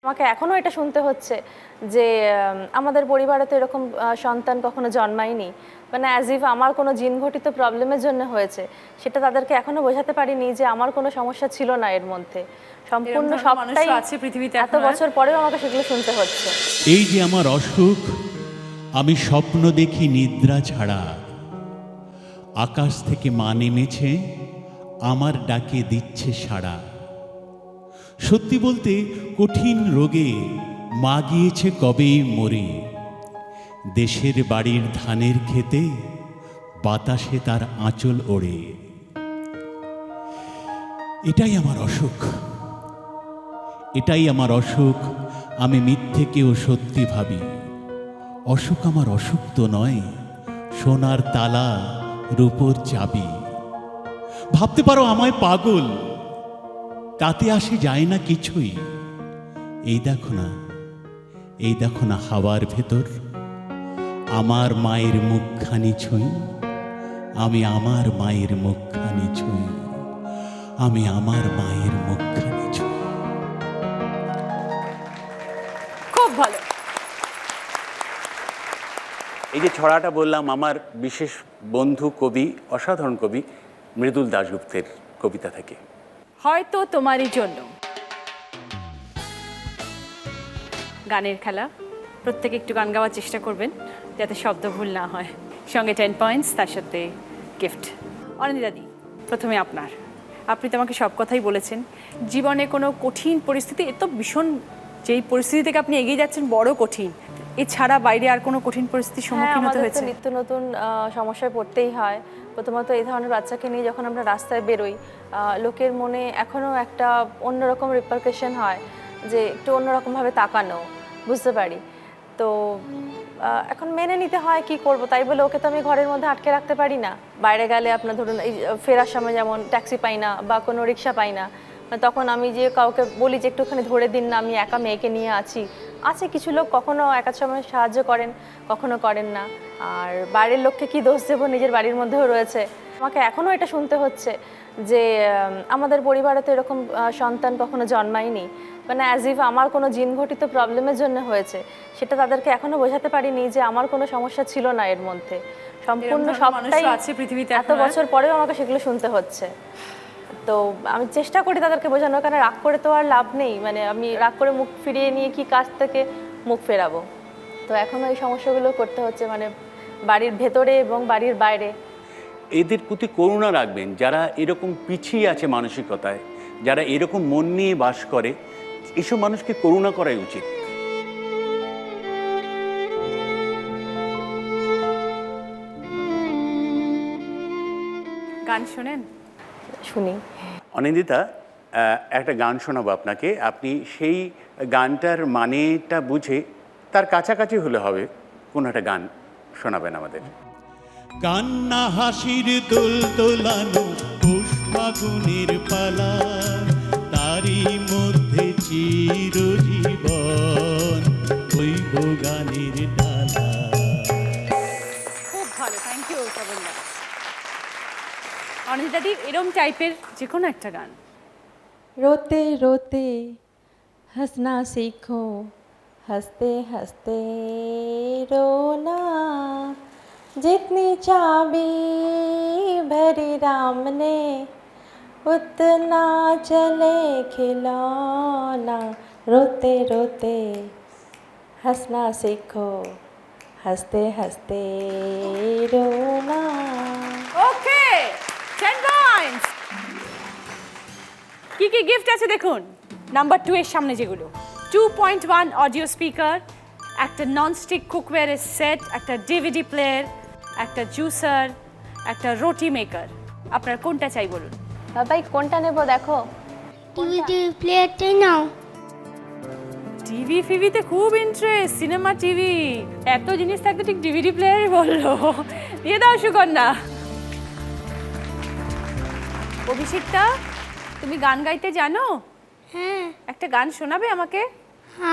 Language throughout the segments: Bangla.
আমাকে এখনো এটা শুনতে হচ্ছে যে আমাদের পরিবারে তো এরকম সন্তান কখনো জন্মায়নি, মানে অ্যাজ ইফ আমার কোনো জিন ঘটিত প্রবলেমের জন্য হয়েছে। সেটা তাদেরকে এখনো বোঝাতে পারিনি যে আমার কোনো সমস্যা ছিল না এর মধ্যে। সম্পূর্ণ সবটাই আছে পৃথিবীতে, এত বছর পরেও আমাকে সেগুলো শুনতে হচ্ছে। এই যে আমার অসুখ, আমি স্বপ্ন দেখি নিদ্রা ছাড়া। আকাশ থেকে মা নেমেছে, আমার ডাকে দিচ্ছে সাড়া। সত্যি বলতে কঠিন রোগে মা গিয়েছে কবেই মরে। দেশের বাড়ির ধানের খেতে বাতাসে তার আঁচল ওড়ে। এটাই আমার অসুখ, এটাই আমার অসুখ। আমি মিথ্যেকেও সত্যি ভাবি। অসুখ আমার অসুখ তো নয়, সোনার তালা রূপোর চাবি। ভাবতে পারো আমায় পাগল, তাতে আসে যায় না কিছুই। এই দেখো না, এই দেখো না হাওয়ার ভেতর আমার মায়ের মুখখানি ছুঁই। আমি আমার মায়ের মুখখানি ছুঁই। আমি আমার মায়ের মুখখানি ছুঁই। খুব ভালো। এই যে ছড়াটা বললাম, আমার বিশেষ বন্ধু কবি, অসাধারণ কবি মৃদুল দাশগুপ্তের কবিতা থেকে। হয়তো তোমারই জন্য। গানের খেলা, প্রত্যেকে একটু গান গাওয়ার চেষ্টা করবেন যাতে শব্দ ভুল না হয়। সঙ্গে 10 পয়েন্টস, তার সাথে গিফট। অনিন্দিতাদি, প্রথমে আপনি তো আমাকে সব কথাই বলেছেন। জীবনে কোনো কঠিন পরিস্থিতি, এ তো ভীষণ, যেই পরিস্থিতি থেকে আপনি এগিয়ে যাচ্ছেন বড় কঠিন, এছাড়া বাইরে আর কোনো কঠিন পরিস্থিতির সম্মুখীন হতে হয়েছে? নিত্য নতুন সমস্যায় পড়তেই হয়। প্রথমত এই ধরনের বাচ্চাকে নিয়ে যখন আমরা রাস্তায় বেরোই, লোকের মনে এখনও একটা অন্যরকম রিপারকেশন হয়, যে একটু অন্যরকমভাবে তাকানো, বুঝতে পারি। তো এখন মেনে নিতে হয়, কি করব। তাই বলে ওকে তো আমি ঘরের মধ্যে আটকে রাখতে পারি না। বাইরে গেলে আপনার ধরুন এই ফেরার সময় যেমন ট্যাক্সি পাই না বা কোনো রিক্সা পাই না, তখন আমি যে কাউকে বলি যে একটুখানি ধরে দিন না, আমি একা মেয়েকে নিয়ে আছি। আছে কিছু লোক কখনো একার সময় সাহায্য করেন, কখনো করেন না। আর বাইরের লোককে কি দোষ দেবো, নিজের বাড়ির মধ্যেও রয়েছে। আমাকে এখনও এটা শুনতে হচ্ছে যে আমাদের পরিবারে তো এরকম সন্তান কখনো জন্মায়নি, মানে অ্যাজ ইফ আমার কোনো জিন ঘটিত প্রবলেমের জন্য হয়েছে। সেটা তাদেরকে এখনো বোঝাতে পারিনি যে আমার কোনো সমস্যা ছিল না এর মধ্যে। সম্পূর্ণ সবটাই আছে পৃথিবীতে, এত বছর পরেও আমাকে সেগুলো শুনতে হচ্ছে। তো আমি চেষ্টা করি তাদেরকে বোঝানোর, কারণ রাগ করে তো আর লাভ নেই। মানে আমি রাগ করে মুখ ফিরিয়ে নিয়ে কি কাজ থেকে মুখ ফেরাবো। তো এখনও এই সমস্যাগুলো করতে হচ্ছে, মানে বাড়ির ভেতরে এবং বাড়ির বাইরে। এদের প্রতি করুণা রাখবেন, যারা এরকম পিছিয়ে আছে মানসিকতায়, যারা এরকম মন নিয়ে বাস করে, এসব মানুষকে করুণা করাই উচিত। গান শোনেন? শুনি। অনিন্দিতা, একটা গান শোনাবো আপনাকে। আপনি সেই গানটার মানেটা বুঝে, তার কাছাকাছি হলে হবে, কোন একটা গান শোনাবেন আমাদের। কান্না হাসির দোল দোলানো পৌষ ফাগুনের পালা, তারই মধ্যে চিরজীবন হইব গানের ডালা। খুব ভালো, থ্যাংক ইউ শ্রাবণদা। অনিন্দিতাদি, এরম টাইপের যে কোনো একটা গান। रोते रोते हंसना सीखो, हंसते हंसते रोना, जितनी चाबी भरी राम ने उतना चले खिलौना। रोते रोते हंसना सीखो, हंसते हंसते रोना। ওকে, 10 পয়েন্টস। কি কি গিফট আছে দেখুন। নাম্বার 2 এর সামনে যেগুলো, 2.1 অডিও স্পিকার, একটা ননস্টিক কুকওয়্যারের সেট, একটা ডিভিডি প্লেয়ার, একটা জুসার, একটা রুটি মেকার। আপনার কোনটা চাই বলুন? ভাই কোনটা নেব দেখো। ডিভিডি প্লেয়ারটাই নাও। টিভি ফিভিতে খুব ইন্টারেস্ট, সিনেমা টিভি, এত জিনিস থাকতে ঠিক ডিভিডি প্লেয়ারই বললো। দিয়ে দাও সুকন্যা। অভিষেকটা, তুমি গান গাইতে জানো? হ্যাঁ। একটা গান শোনাবে আমাকে?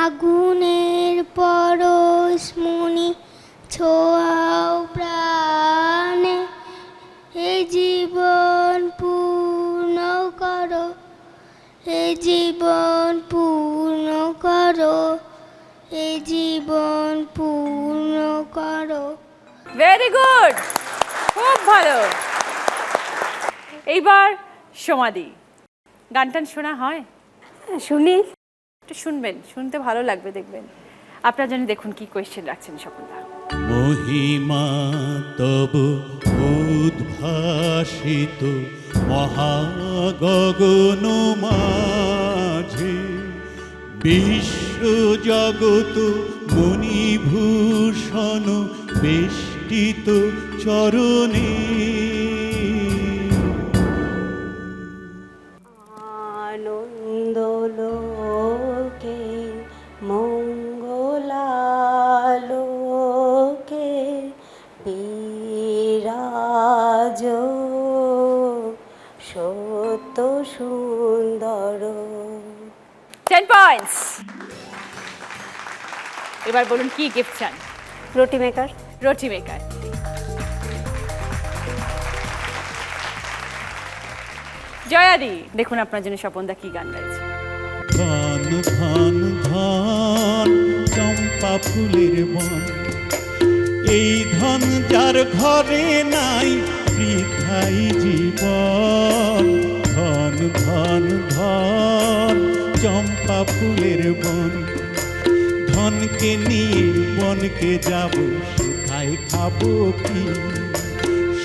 আগুনের পরশমণি ছোঁয়াও প্রাণে, এই জীবন পূর্ণ করো, এই জীবন পূর্ণ করো। করো, এই জীবন পূর্ণ করো। ভেরি গুড, খুব ভালো। এইবার সমাধি, গান টান শোনা হয়? শুনি। একটু শুনবেন, শুনতে ভালো লাগবে, দেখবেন। আপনার জন্য দেখুন কি কোয়েশ্চেন রাখছেন স্বপনদা। মহিমা তব উদ্ভাসিত মহাগগন মাঝে, বিশ্ব জগত মণিভূষণ বেষ্টিত চরণে। আনন্দ লোকে মঙ্গলালোকে বিরাজ সত্য সুন্দর। 10 পয়েন্টস। এবার বলুন কি গিফট চান? রুটি মেকার। রুটি মেকার। জয়াদি, দেখুন আপনার জন্য স্বপনদা কি গান গাইছে। ধন ধন ধন চম্পা ফুলের বন, এই ধন যার ঘরে নাই বৃথাই জীবন। ধন ধন ধন চম্পা ফুলের বন, ধনকে নিয়ে বনকে যাব, কোথায় খাবো কি?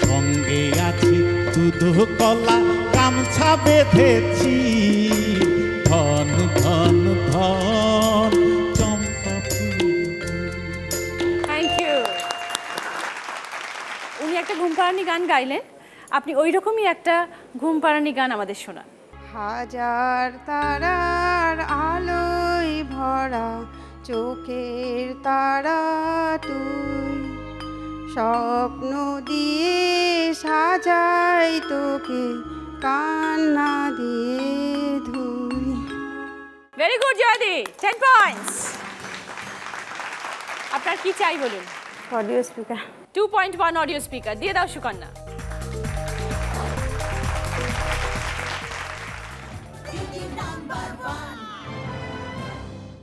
সঙ্গে আছে দুধ কলা, গামছা বেঁধেছি। ধন ধন ধন চম্পা ফুলের বন। Thank you. উনি একটা ঘুম পাড়ানি গান গাইলেন, আপনি ওই রকমই একটা ঘুম পাড়ানি গান আমাদের শোনান। হাজার তারার আলোয় ভরা চোখের তারা তুই, স্বপ্ন দিয়ে সাজাই তোকে, কান্না দিয়ে ধুই। ভেরি গুড জয়াদি, 10 পয়েন্টস। আপনার কি চাই বলুন? Audio speaker. 2.1 অডিও স্পিকার দিয়ে দাও সুকন্যা। Naম্বার 1